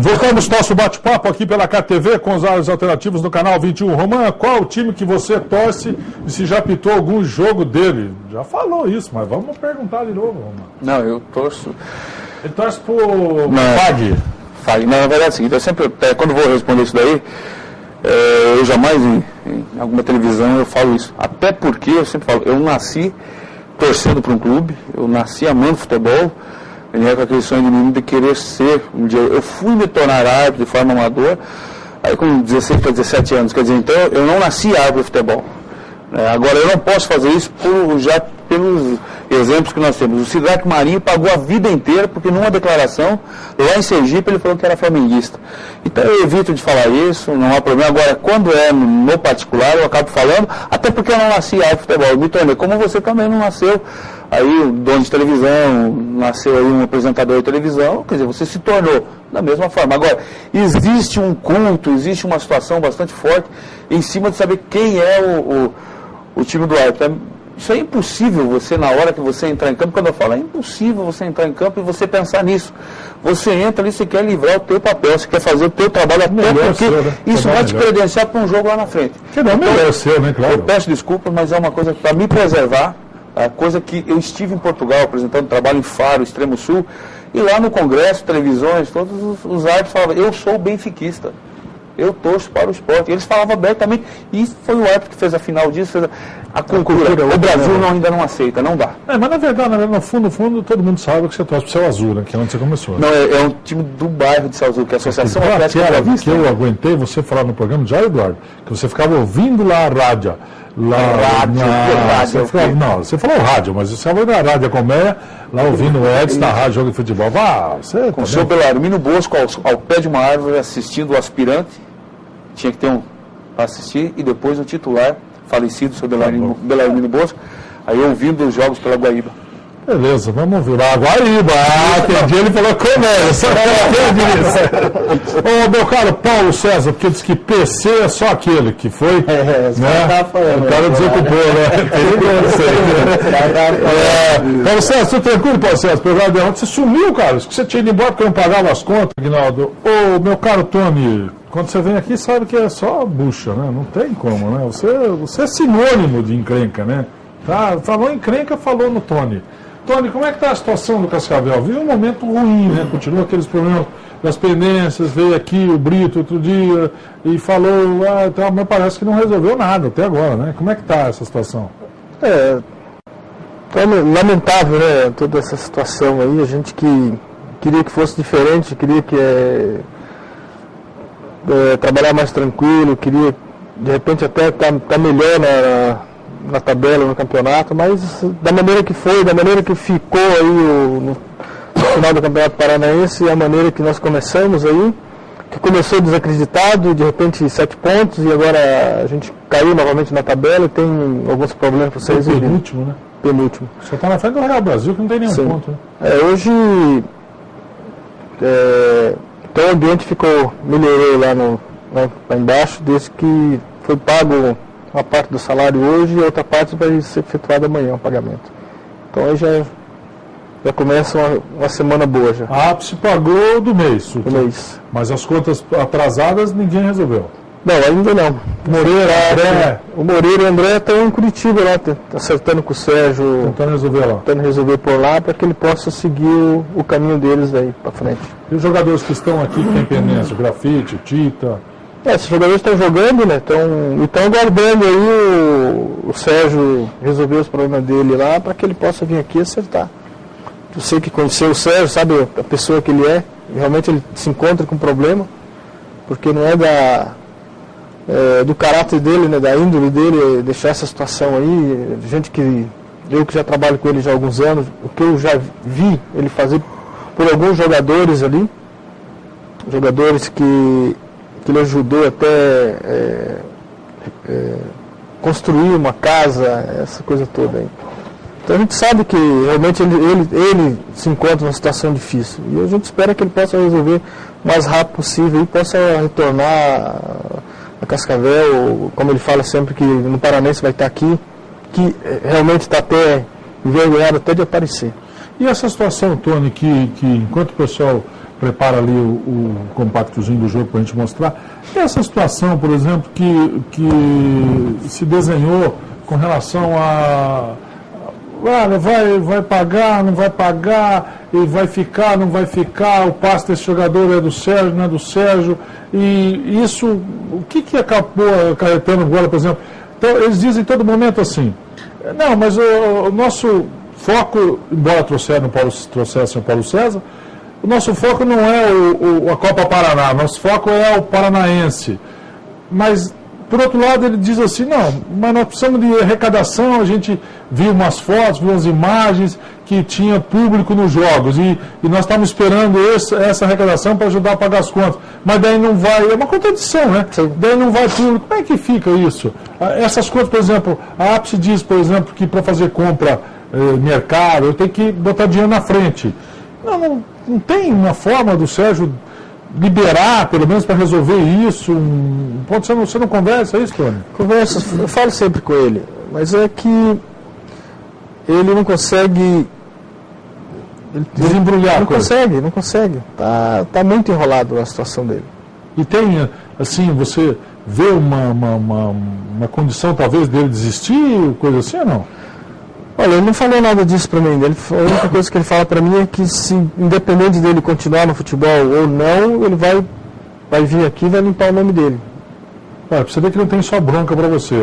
Voltamos ao nosso bate-papo aqui pela KTV com os áudios alternativos no canal 21. Romã, qual o time que você torce e se já pitou algum jogo dele? Já falou isso, mas vamos perguntar de novo, Romã. Não, eu torço... Ele torce pro FAG. FAG. Não, na verdade é o seguinte, eu sempre, quando vou responder isso daí, eu jamais em alguma televisão eu falo isso. Até porque eu sempre falo, eu nasci torcendo para um clube, eu nasci amando futebol, com aquele sonho de menino de querer ser um dia. Eu fui me tornar árbitro de forma amadora, aí com 16 para 17 anos, quer dizer, então eu não nasci árbitro de futebol. Agora eu não posso fazer isso já pelos exemplos que nós temos. O Sidraque Marinho pagou a vida inteira, porque numa declaração, lá em Sergipe, ele falou que era flamenguista. Então eu evito de falar isso, não há problema. Agora, quando é no particular, eu acabo falando, até porque eu não nasci árbitro de futebol, eu me tornei, como você também não nasceu. Aí o dono de televisão, nasceu aí um apresentador de televisão, quer dizer, você se tornou da mesma forma. Agora, existe um culto, existe uma situação bastante forte em cima de saber quem é o time do árbitro. Isso é impossível você, na hora que você entrar em campo, quando eu falo, é impossível você entrar em campo e você pensar nisso. Você entra ali, você quer livrar o teu papel, você quer fazer o teu trabalho, até porque isso vai te credenciar para um jogo lá na frente. Que não melhor o seu, né, claro. Eu peço desculpas, mas é uma coisa para me preservar. A coisa que eu estive em Portugal apresentando trabalho em Faro, Extremo Sul, e lá no Congresso, televisões, todos os árbitros falavam, eu sou benfiquista, eu torço para o esporte. Eles falavam abertamente, e foi o árbitro que fez a final disso, fez a cultura. O Brasil ainda não aceita, não dá. Mas na verdade, no fundo, todo mundo sabe que você torce para o Céu Azul, né, que é onde você começou. Não, é um time do bairro de Céu Azul, que é a Associação Atlética Boa Vista. Que eu aguentei você falar no programa já, Eduardo, que você ficava ouvindo lá a rádio. Você falou rádio, mas você falou na Rádio Colmeia, lá ouvindo o Edson na rádio Jogo de Futebol. Com o seu Belarmino Bosco ao pé de uma árvore, assistindo o aspirante, tinha que ter um para assistir, e depois o titular, falecido, o seu Belarmino Bosco, aí ouvindo os jogos pela Guaíba. Beleza, vamos ver. Guaíba, aquele dia ele falou começa. Ô, meu caro Paulo César, porque diz que PC é só aquele que foi. O cara desocupou, né? Paulo César, tudo tranquilo, Paulo César? Você sumiu, cara. Acho que você tinha ido embora porque eu não pagava as contas, Aguinaldo. Ô, meu caro Tony, quando você vem aqui, sabe que é só bucha, né? Não tem como, né? Você é sinônimo de encrenca, né? Tá? Falou encrenca, falou no Tony. Tony, como é que está a situação do Cascavel? Viu um momento ruim, né? Continua aqueles problemas das pendências, veio aqui o Brito outro dia e falou, mas parece que não resolveu nada até agora, né? Como é que está essa situação? Lamentável, né? Toda essa situação aí, a gente que queria que fosse diferente, queria que trabalhar mais tranquilo, queria de repente até tá melhor na tabela, no campeonato, mas da maneira que foi, da maneira que ficou aí no final do Campeonato Paranaense, a maneira que nós começamos aí, que começou desacreditado, e de repente 7 pontos, e agora a gente caiu novamente na tabela e tem alguns problemas para ser resolvido. Penúltimo, né? Penúltimo. Só está na frente do Real Brasil, que não tem nenhum ponto. Né? Hoje, então o ambiente melhorou lá embaixo, desde que foi pago uma parte do salário hoje e a outra parte vai ser efetuada amanhã o pagamento. Então aí já começa uma semana boa já. A ápice pagou do mês. Do mês. Mas as contas atrasadas ninguém resolveu. Não, ainda não. O Moreira e o André estão em Curitiba lá, acertando com o Sérgio. Tentando resolver lá. Tentando resolver por lá para que ele possa seguir o caminho deles aí para frente. E os jogadores que estão aqui, que tem pendência, o Grafite, o Tita... Esses jogadores estão jogando, né? Estão aguardando aí o Sérgio resolver os problemas dele lá para que ele possa vir aqui e acertar. Eu sei que conheceu o Sérgio, sabe a pessoa que ele é, realmente ele se encontra com problema, porque não é do caráter dele, né? Da índole dele, deixar essa situação aí. Eu que já trabalho com ele já há alguns anos, o que eu já vi ele fazer por alguns jogadores ali, jogadores que ele ajudou até construir uma casa, essa coisa toda aí. Então a gente sabe que realmente ele se encontra numa situação difícil. E a gente espera que ele possa resolver o mais rápido possível e possa retornar a Cascavel, como ele fala sempre que no Paranense vai estar aqui, que realmente está até envergonhado até de aparecer. E essa situação, Tony, que enquanto o pessoal prepara ali o compactozinho do jogo para a gente mostrar. E essa situação, por exemplo, que se desenhou com relação a... Olha, vai pagar, não vai pagar, e vai ficar, não vai ficar, o passe desse jogador é do Sérgio, não é do Sérgio, e isso, o que acabou acarretando agora, por exemplo? Então, eles dizem em todo momento assim, não, mas o nosso foco, embora trouxessem o Paulo César, o nosso foco não é a Copa Paraná, nosso foco é o Paranaense. Mas, por outro lado, ele diz assim, não, mas nós precisamos de arrecadação, a gente viu umas fotos, viu umas imagens que tinha público nos jogos, e nós estamos esperando essa arrecadação para ajudar a pagar as contas. Mas daí não vai, é uma contradição, né? Daí não vai público. Como é que fica isso? Essas contas, por exemplo, a APSE diz, por exemplo, que para fazer compra mercado, eu tenho que botar dinheiro na frente. Não tem uma forma do Sérgio liberar, pelo menos para resolver isso? Você não conversa isso, Tony? Converso, eu falo sempre com ele, mas é que ele não consegue desembrulhar não consegue. Tá muito enrolado a situação dele. E tem, assim, você vê uma condição talvez dele desistir, coisa assim ou não? Olha, ele não falou nada disso para mim. A única coisa que ele fala para mim é que, se, independente dele continuar no futebol ou não, ele vai vir aqui e vai limpar o nome dele. Pra você ver que não tem só bronca para você.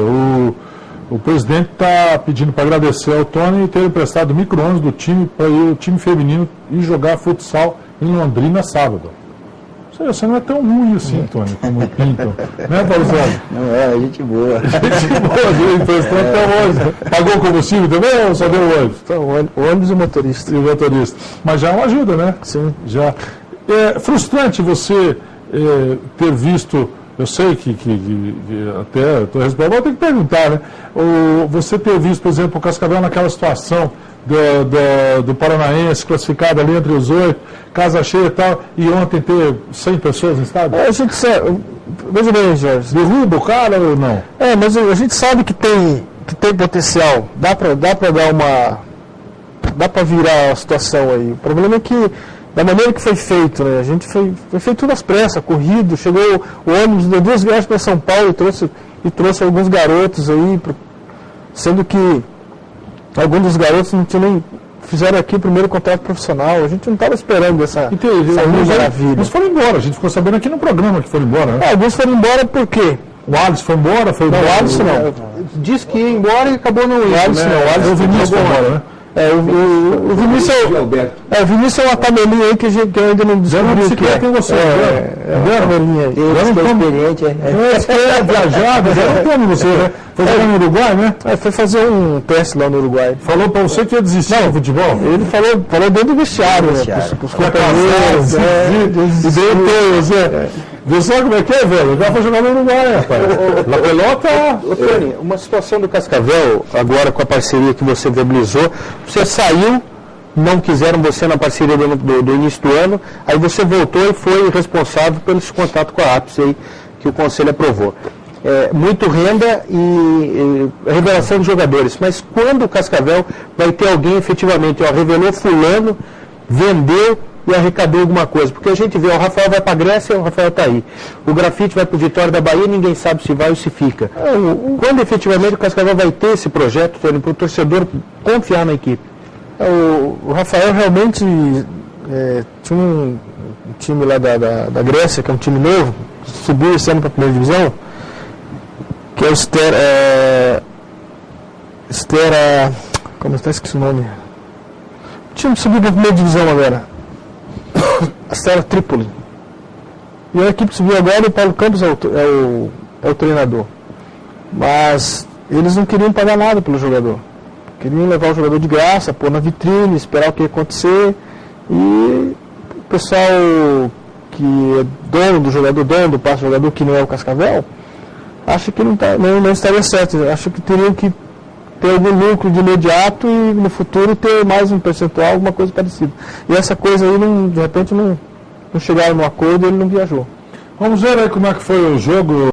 O presidente está pedindo para agradecer ao Tony e ter emprestado micro-ônibus do time para o time feminino ir jogar futsal em Londrina sábado. Você não é tão ruim assim, Tony, como pintam. Né, Paulo César? Não é, gente boa. Gente boa, emprestou até hoje. Pagou o combustível também ou só deu o ônibus? Então, o ônibus e o motorista. E o motorista. Mas já é uma ajuda, né? Sim. Já. É frustrante você ter visto, eu sei que até estou respondendo, vou ter que perguntar, né? Você ter visto, por exemplo, o Cascavel naquela situação do Paranaense, classificado ali entre os 8, casa cheia e tal, e ontem ter 100 pessoas no estádio? A gente sabe, veja bem, Jorge. Derruba o cara ou não? Mas a gente sabe que tem potencial, dá para virar a situação aí. O problema é que, da maneira que foi feito, né? A gente foi feito tudo às pressas, corrido, chegou o ônibus, deu 2 viagens para São Paulo e trouxe alguns garotos aí, sendo que alguns dos garotos não tinham nem fizeram aqui o primeiro contrato profissional. A gente não estava esperando essa maravilha. Mas foram embora, a gente ficou sabendo aqui no programa que foram embora, né? Alguns foram embora por quê? O Alisson foi embora? O Alisson não. Disse que ia embora e acabou não indo. O Alisson não. O Alisson O Vinícius foi embora, né? O Vinícius o Vinícius é uma tabelinha aí que eu ainda não descobri o que é. Tem você, uma tabelinha aí. Ele que é experiente, viajado, já não come você, né? Foi jogar no Uruguai, né? Foi fazer um teste lá no Uruguai. Falou pra você que ia desistir do futebol? Ele falou dentro do vestiário, né? Os companheiros, Viu só como é que é, velho? Já foi jogar no Uruguai, rapaz. La pelota... Tony, uma situação do Cascavel, agora com a parceria que você viabilizou, você saiu, não quiseram você na parceria do início do ano, aí você voltou e foi responsável pelo esse contato com a APSE aí, que o Conselho aprovou. Muito renda e revelação de jogadores, mas quando o Cascavel vai ter alguém efetivamente, revelou fulano, vendeu e arrecadou alguma coisa, porque a gente vê, o Rafael vai para a Grécia, o Rafael está aí, o Grafite vai para o Vitória da Bahia, ninguém sabe se vai ou se fica. Quando efetivamente o Cascavel vai ter esse projeto, para o torcedor confiar na equipe? O Rafael realmente tinha um time lá da Grécia, que é um time novo, subiu esse ano para a primeira divisão, que é o Stera, como está esqueci o nome? O time subiu para a primeira divisão agora. A Stera Trípoli. E a equipe subiu agora e o Paulo Campos é o treinador. Mas eles não queriam pagar nada pelo jogador. Queriam levar o jogador de graça, pôr na vitrine, esperar o que ia acontecer. E o pessoal que é dono do jogador, dono do passe do jogador, que não é o Cascavel, acha que não estaria certo. Acha que teriam que ter algum lucro de imediato e no futuro ter mais um percentual, alguma coisa parecida. E essa coisa aí, de repente, não chegaram no acordo e ele não viajou. Vamos ver aí como é que foi o jogo.